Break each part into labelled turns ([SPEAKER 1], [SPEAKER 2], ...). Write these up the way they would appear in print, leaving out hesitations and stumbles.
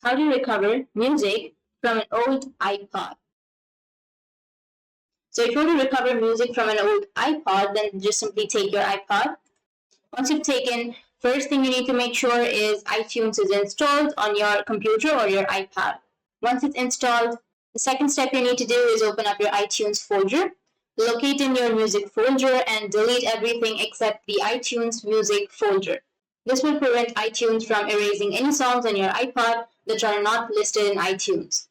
[SPEAKER 1] how to recover music from an old iPod. So if you want to recover music from an old iPod, then just simply take your iPod. Once you've taken, first thing you need to make sure is iTunes is installed on your computer or your iPad. Once it's installed, the second step you need to do is open up your iTunes folder, locate in your music folder, and delete everything except the iTunes music folder. This will prevent iTunes from erasing any songs on your iPod that are not listed in iTunes.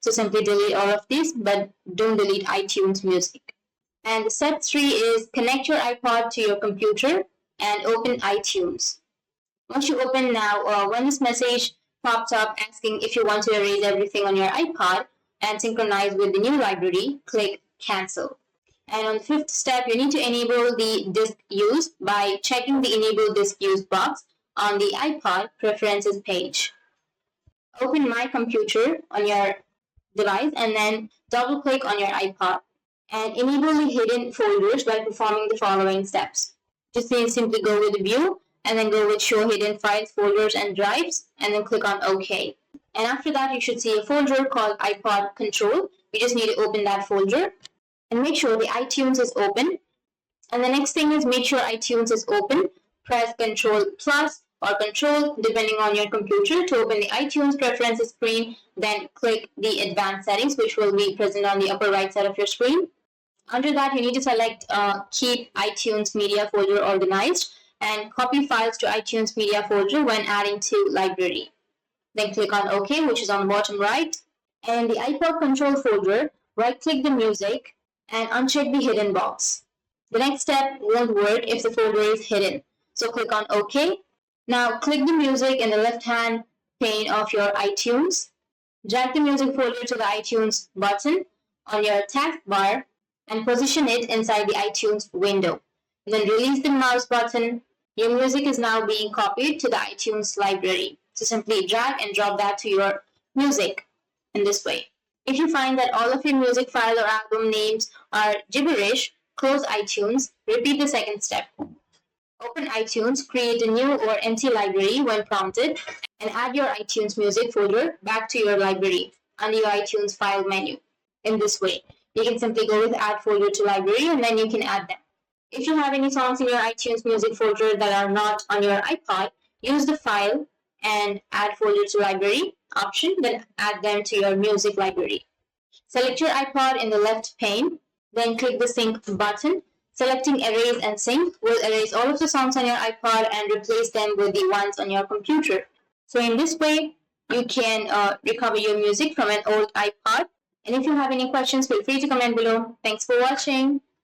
[SPEAKER 1] So simply delete all of these, but don't delete iTunes music. And step 3 is connect your iPod to your computer and open iTunes. Once you open now, when this message pops up asking if you want to erase everything on your iPod and synchronize with the new library, click cancel. And on the fifth step, you need to enable the disk use by checking the enable disk use box on the iPod preferences page. Open my computer on your device and then double click on your iPod and enable the hidden folders by performing the following steps. Just simply go with view and then go with show hidden files, folders and drives and then click on OK. And after that you should see a folder called iPod control. You just need to open that folder and make sure the iTunes is open. And the next thing is make sure iTunes is open. Press Control Plus or Control depending on your computer to open the iTunes preferences screen. Then click the advanced settings which will be present on the upper right side of your screen. Under that you need to select keep iTunes media folder organized and copy files to iTunes media folder when adding to library. Then click on OK, which is on the bottom right. And in the iPod control folder, right click the music and uncheck the hidden box. The next step won't work if the folder is hidden. So click on OK. Now click the music in the left hand pane of your iTunes. Drag the music folder to the iTunes button on your taskbar and position it inside the iTunes window. Then release the mouse button. Your music is now being copied to the iTunes library. So simply drag and drop that to your music in this way. If you find that all of your music file or album names are gibberish, close iTunes, repeat the second step. Open iTunes, create a new or empty library when prompted, and add your iTunes music folder back to your library under your iTunes file menu. In this way, you can simply go with add folder to library and then you can add them. If you have any songs in your iTunes music folder that are not on your iPod, use the file and add folder to library option, then add them to your music library. Select your iPod in the left pane, then click the sync button. Selecting erase and sync will erase all of the songs on your iPod and replace them with the ones on your computer. So in this way, you can recover your music from an old iPod. And if you have any questions, feel free to comment below. Thanks for watching.